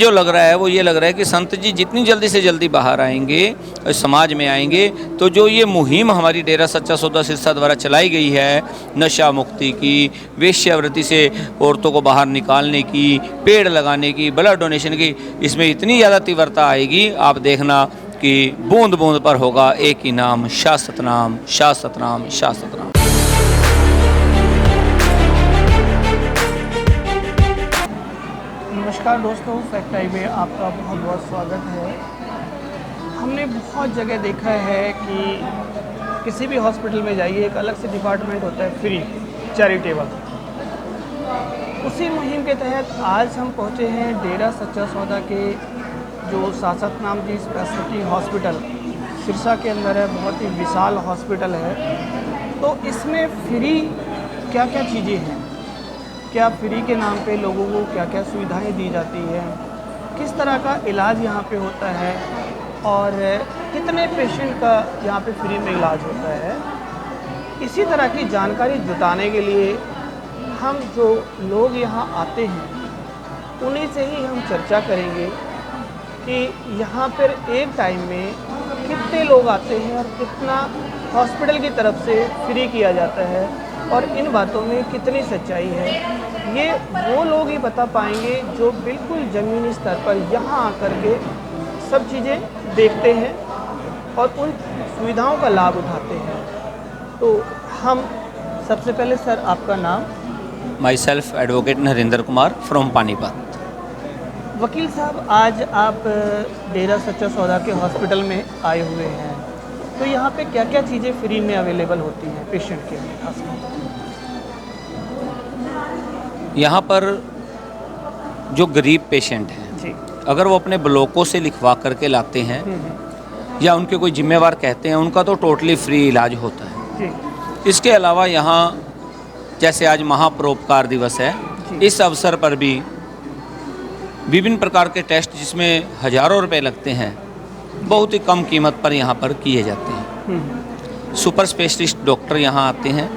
जो लग रहा है वो ये लग रहा है कि संत जी जितनी जल्दी से जल्दी बाहर आएंगे, समाज में आएंगे, तो जो ये मुहिम हमारी डेरा सच्चा सौदा सिरसा द्वारा चलाई गई है, नशा मुक्ति की, वेश्यावृत्ति से औरतों को बाहर निकालने की, पेड़ लगाने की, ब्लड डोनेशन की, इसमें इतनी ज़्यादा तीव्रता आएगी, आप देखना कि बूंद बूंद पर होगा एक ही नाम, शाश्वत नाम, शाश्वत नाम, शाश्वत नाम। नमस्कार दोस्तों, फैक्ट टाइम में आपका बहुत बहुत स्वागत है। हमने बहुत जगह देखा है कि किसी भी हॉस्पिटल में जाइए, एक अलग से डिपार्टमेंट होता है फ्री चैरिटेबल। उसी मुहिम के तहत आज हम पहुंचे हैं डेरा सच्चा सौदा के जो शाश्वत नाम जी स्पेशलिटी हॉस्पिटल सिरसा के अंदर है। बहुत ही विशाल हॉस्पिटल है। तो इसमें फ्री क्या क्या चीज़ें हैं, क्या फ्री के नाम पे लोगों को क्या क्या सुविधाएं दी जाती हैं, किस तरह का इलाज यहाँ पे होता है और कितने पेशेंट का यहाँ पे फ्री में इलाज होता है, इसी तरह की जानकारी जुटाने के लिए हम जो लोग यहाँ आते हैं उन्हीं से ही हम चर्चा करेंगे कि यहाँ पर एक टाइम में कितने लोग आते हैं और कितना हॉस्पिटल की तरफ से फ्री किया जाता है और इन बातों में कितनी सच्चाई है। ये वो लोग ही बता पाएंगे जो बिल्कुल ज़मीनी स्तर पर यहाँ आकर के सब चीज़ें देखते हैं और उन सुविधाओं का लाभ उठाते हैं। तो हम सबसे पहले सर आपका नाम? My self advocate Narendra Kumar from Panipat. वकील साहब, आज आप डेरा सच्चा सौदा के हॉस्पिटल में आए हुए हैं, तो यहाँ पे क्या क्या चीज़ें फ्री में अवेलेबल होती हैं पेशेंट के लिए खासकर? यहाँ पर जो गरीब पेशेंट हैं जी, अगर वो अपने ब्लॉकों से लिखवा करके लाते हैं या उनके कोई जिम्मेवार कहते हैं, उनका तो टोटली फ्री इलाज होता है। जी, इसके अलावा यहाँ जैसे आज महापरोपकार दिवस है, इस अवसर पर भी विभिन्न प्रकार के टेस्ट जिसमें हज़ारों रुपए लगते हैं, बहुत ही कम कीमत पर यहाँ पर किए जाते हैं। सुपर स्पेशलिस्ट डॉक्टर यहाँ आते हैं,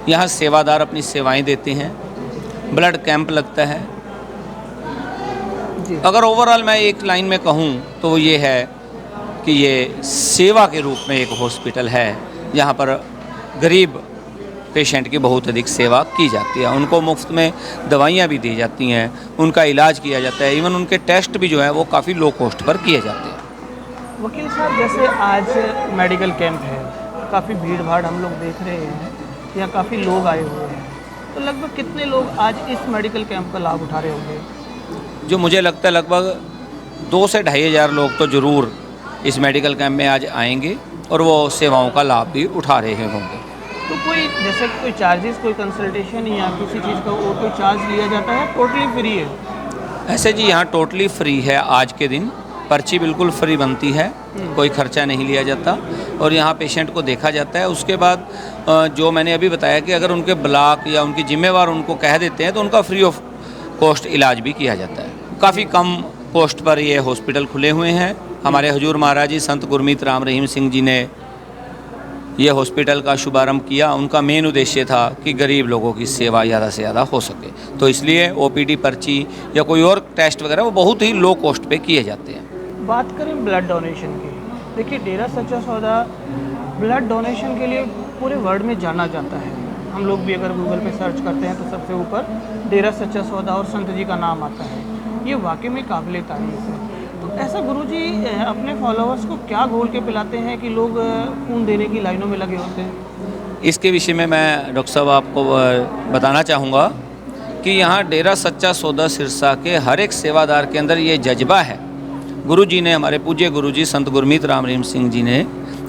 यहाँ सेवादार अपनी सेवाएं देते हैं, ब्लड कैंप लगता है। जी। अगर ओवरऑल मैं एक लाइन में कहूँ तो वो ये है कि ये सेवा के रूप में एक हॉस्पिटल है जहाँ पर गरीब पेशेंट की बहुत अधिक सेवा की जाती है। उनको मुफ्त में दवाइयाँ भी दी जाती हैं, उनका इलाज किया जाता है, इवन उनके टेस्ट भी जो है वो काफ़ी लो कॉस्ट पर किए जाते हैं। वकील साहब, जैसे आज मेडिकल कैंप है, काफ़ी भीड़ भाड़ हम लोग देख रहे हैं, यहाँ काफ़ी लोग आए हुए हैं, तो लगभग कितने लोग आज इस मेडिकल कैंप का लाभ उठा रहे होंगे? जो मुझे लगता है लगभग 2 से 2,500 लोग तो ज़रूर इस मेडिकल कैंप में आज आएंगे और वो सेवाओं का लाभ भी उठा रहे होंगे। तो कोई जैसे कोई चार्जेस, कोई कंसल्टेशन या किसी चीज़ का और कोई चार्ज लिया जाता है? टोटली फ्री है? ऐसे जी यहाँ टोटली फ्री है। आज के दिन पर्ची बिल्कुल फ्री बनती है, कोई खर्चा नहीं लिया जाता और यहाँ पेशेंट को देखा जाता है। उसके बाद जो मैंने अभी बताया कि अगर उनके ब्लॉक या उनकी जिम्मेवार उनको कह देते हैं तो उनका फ्री ऑफ कॉस्ट इलाज भी किया जाता है। काफ़ी कम कॉस्ट पर ये हॉस्पिटल खुले हुए हैं। हमारे हजूर महाराज जी संत गुरमीत राम रहीम सिंह जी ने ये हॉस्पिटल का शुभारंभ किया। उनका मेन उद्देश्य था कि गरीब लोगों की सेवा ज़्यादा से ज़्यादा हो सके, तो इसलिए ओपीडी पर्ची या कोई और टेस्ट वगैरह वो बहुत ही लो कॉस्ट पे किए जाते हैं। बात करें ब्लड डोनेशन की, देखिए डेरा सच्चा सौदा ब्लड डोनेशन के लिए पूरे वर्ल्ड में जाना जाता है। हम लोग भी अगर गूगल पे सर्च करते हैं तो सबसे ऊपर डेरा सच्चा सौदा और संत जी का नाम आता है। ये वाकई में काबिल तारीफ है। तो ऐसा गुरुजी अपने फॉलोअर्स को क्या घोल के पिलाते हैं कि लोग खून देने की लाइनों में लगे होते हैं? इसके विषय में मैं डॉक्टर साहब आपको बताना चाहूँगा कि यहाँ डेरा सच्चा सौदा सिरसा के हर एक सेवादार के अंदर ये जज्बा है। गुरु जी ने, हमारे पूज्य गुरु जी संत गुरमीत राम रहीम सिंह जी ने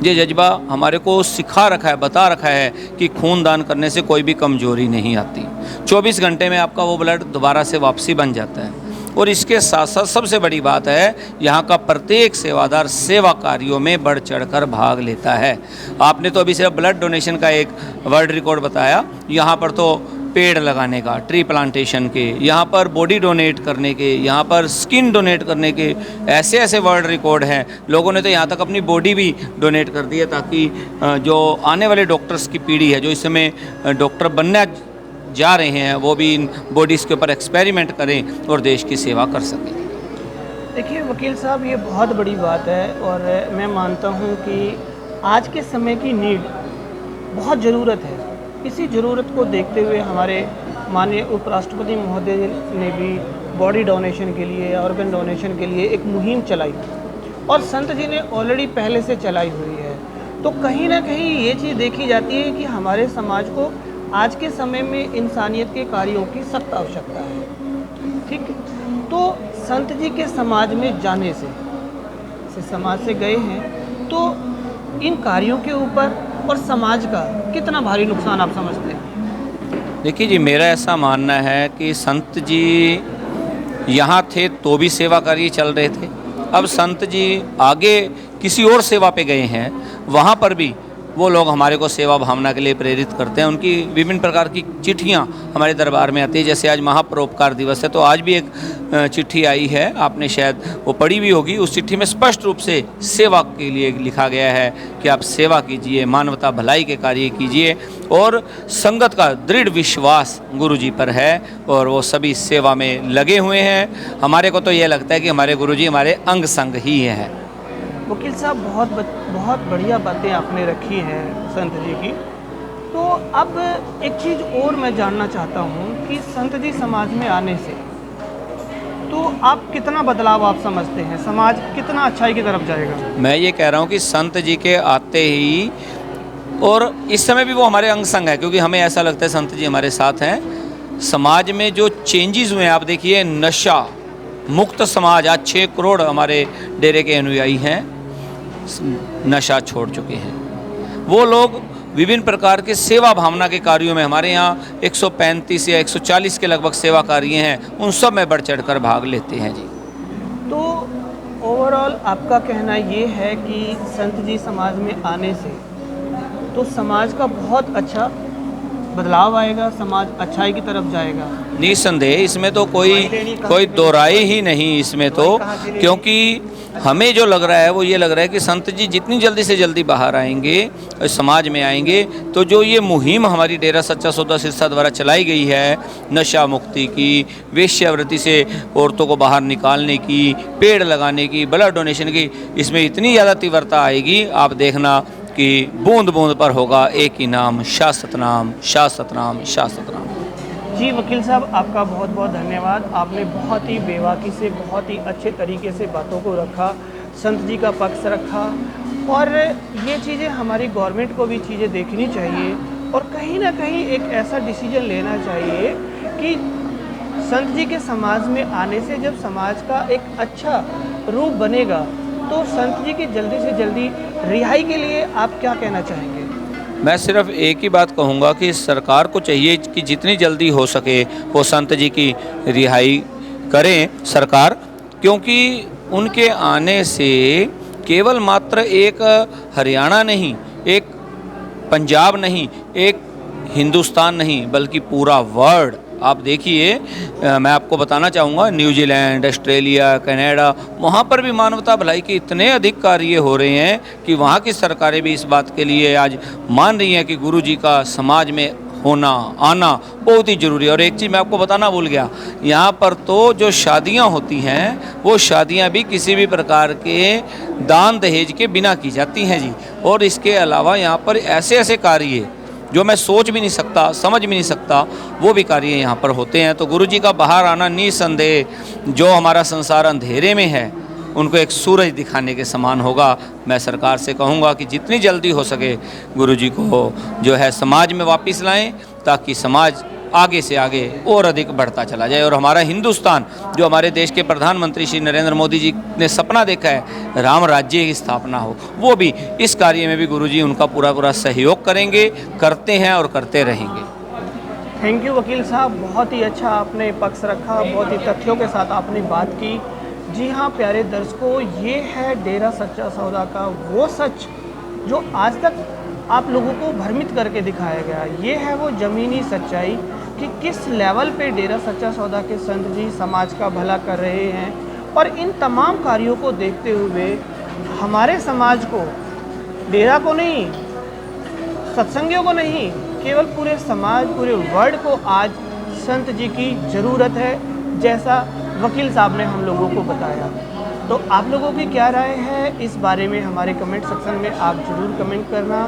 ये जज्बा हमारे को सिखा रखा है, बता रखा है कि खून दान करने से कोई भी कमजोरी नहीं आती। 24 घंटे में आपका वो ब्लड दोबारा से वापसी बन जाता है। और इसके साथ साथ सबसे बड़ी बात है, यहाँ का प्रत्येक सेवादार सेवा कार्यों में बढ़ चढ़कर भाग लेता है। आपने तो अभी सिर्फ ब्लड डोनेशन का एक वर्ल्ड रिकॉर्ड बताया, यहाँ पर तो पेड़ लगाने का, ट्री प्लांटेशन के, यहाँ पर बॉडी डोनेट करने के, यहाँ पर स्किन डोनेट करने के ऐसे ऐसे वर्ल्ड रिकॉर्ड हैं। लोगों ने तो यहाँ तक अपनी बॉडी भी डोनेट कर दी है ताकि जो आने वाले डॉक्टर्स की पीढ़ी है, जो इस समय डॉक्टर बनना जा रहे हैं वो भी इन बॉडीज़ के ऊपर एक्सपेरिमेंट करें और देश की सेवा कर सकें। देखिए वकील साहब, ये बहुत बड़ी बात है और मैं मानता हूँ कि आज के समय की नीड बहुत ज़रूरत है। इसी ज़रूरत को देखते हुए हमारे माननीय उपराष्ट्रपति महोदय ने भी बॉडी डोनेशन के लिए, ऑर्गन डोनेशन के लिए एक मुहिम चलाई और संत जी ने ऑलरेडी पहले से चलाई हुई है। तो कहीं ना कहीं ये चीज़ देखी जाती है कि हमारे समाज को आज के समय में इंसानियत के कार्यों की सख्त आवश्यकता है। ठीक, तो संत जी के समाज में जाने से समाज से गए हैं, तो इन कार्यों के ऊपर और समाज का कितना भारी नुकसान आप समझते हैं? देखिए जी, मेरा ऐसा मानना है कि संत जी यहाँ थे तो भी सेवा कार्य चल रहे थे। अब संत जी आगे किसी और सेवा पे गए हैं, वहाँ पर भी वो लोग हमारे को सेवा भावना के लिए प्रेरित करते हैं। उनकी विभिन्न प्रकार की चिट्ठियाँ हमारे दरबार में आती है। जैसे आज महापरोपकार दिवस है तो आज भी एक चिट्ठी आई है, आपने शायद वो पढ़ी भी होगी। उस चिट्ठी में स्पष्ट रूप से सेवा के लिए लिखा गया है कि आप सेवा कीजिए, मानवता भलाई के कार्य कीजिए, और संगत का दृढ़ विश्वास गुरु जी पर है और वो सभी सेवा में लगे हुए हैं। हमारे को तो ये लगता है कि हमारे गुरु जी हमारे अंग संग ही हैं। वकील साहब, बहुत बढ़िया बातें आपने रखी हैं संत जी की। तो अब एक चीज़ और मैं जानना चाहता हूँ कि संत जी समाज में आने से तो आप कितना बदलाव आप समझते हैं, समाज कितना अच्छाई की तरफ जाएगा? मैं ये कह रहा हूँ कि संत जी के आते ही, और इस समय भी वो हमारे अंग संग है, क्योंकि हमें ऐसा लगता है संत जी हमारे साथ हैं। समाज में जो चेंजेस हुए हैं, आप देखिए, नशा मुक्त समाज, आज 6 करोड़ हमारे डेरे के अनुयायी हैं, नशा छोड़ चुके हैं। वो लोग विभिन्न प्रकार के सेवा भावना के कार्यों में, हमारे यहाँ 135 या 140 के लगभग सेवा कार्य हैं, उन सब में बढ़ चढ़कर भाग लेते हैं जी। तो ओवरऑल आपका कहना ये है कि संत जी समाज में आने से तो समाज का बहुत अच्छा बदलाव आएगा, समाज अच्छाई की तरफ जाएगा? निसंदेह, इसमें तो कोई दो राय ही नहीं इसमें तो, क्योंकि हमें जो लग रहा है वो ये लग रहा है कि संत जी जितनी जल्दी से जल्दी बाहर आएंगे, समाज में आएंगे, तो जो ये मुहिम हमारी डेरा सच्चा सौदा सिरसा द्वारा चलाई गई है, नशा मुक्ति की, वेश्यावृत्ति से औरतों को बाहर निकालने की, पेड़ लगाने की, ब्लड डोनेशन की, इसमें इतनी ज़्यादा तीव्रता आएगी, आप देखना कि बूंद बूंद पर होगा एक ही नाम, शाश्वत नाम, शाश्वत नाम, शाश्वत नाम। जी वकील साहब, आपका बहुत बहुत धन्यवाद। आपने बहुत ही बेबाकी से, बहुत ही अच्छे तरीके से बातों को रखा, संत जी का पक्ष रखा, और ये चीज़ें हमारी गवर्नमेंट को भी चीज़ें देखनी चाहिए और कहीं ना कहीं एक ऐसा डिसीजन लेना चाहिए कि संत जी के समाज में आने से जब समाज का एक अच्छा रूप बनेगा, तो संत जी की जल्दी से जल्दी रिहाई के लिए आप क्या कहना चाहेंगे? मैं सिर्फ एक ही बात कहूँगा कि सरकार को चाहिए कि जितनी जल्दी हो सके वो संत जी की रिहाई करें सरकार, क्योंकि उनके आने से केवल मात्र एक हरियाणा नहीं, एक पंजाब नहीं, एक हिंदुस्तान नहीं, बल्कि पूरा वर्ल्ड, आप देखिए, मैं आपको बताना चाहूँगा, न्यूजीलैंड, ऑस्ट्रेलिया, कनाडा, वहाँ पर भी मानवता भलाई के इतने अधिक कार्य हो रहे हैं कि वहाँ की सरकारें भी इस बात के लिए आज मान रही हैं कि गुरु जी का समाज में होना, आना बहुत ही ज़रूरी है। और एक चीज़ मैं आपको बताना भूल गया, यहाँ पर तो जो शादियाँ होती हैं वो शादियाँ भी किसी भी प्रकार के दान दहेज के बिना की जाती हैं जी। और इसके अलावा यहाँ पर ऐसे ऐसे कार्य जो मैं सोच भी नहीं सकता, समझ भी नहीं सकता, वो भी कार्य यहाँ पर होते हैं। तो गुरु जी का बाहर आना निसंदेह जो हमारा संसार अंधेरे में है उनको एक सूरज दिखाने के समान होगा। मैं सरकार से कहूँगा कि जितनी जल्दी हो सके गुरु जी को जो है समाज में वापस लाएं, ताकि समाज आगे से आगे और अधिक बढ़ता चला जाए। और हमारा हिंदुस्तान, जो हमारे देश के प्रधानमंत्री श्री नरेंद्र मोदी जी ने सपना देखा है राम राज्य की स्थापना हो, वो भी इस कार्य में भी गुरुजी उनका पूरा सहयोग करेंगे, करते हैं और करते रहेंगे। थैंक यू वकील साहब, बहुत ही अच्छा आपने पक्ष रखा, बहुत ही तथ्यों के साथ आपने बात की। जी हाँ प्यारे दर्शकों, ये है डेरा सच्चा सौदा का वो सच जो आज तक आप लोगों को भ्रमित करके दिखाया गया। ये है वो ज़मीनी सच्चाई कि किस लेवल पे डेरा सच्चा सौदा के संत जी समाज का भला कर रहे हैं। और इन तमाम कार्यों को देखते हुए हमारे समाज को, डेरा को नहीं, सत्संगियों को नहीं, केवल पूरे समाज, पूरे वर्ल्ड को आज संत जी की ज़रूरत है, जैसा वकील साहब ने हम लोगों को बताया। तो आप लोगों की क्या राय है इस बारे में हमारे कमेंट सेक्शन में आप ज़रूर कमेंट करना।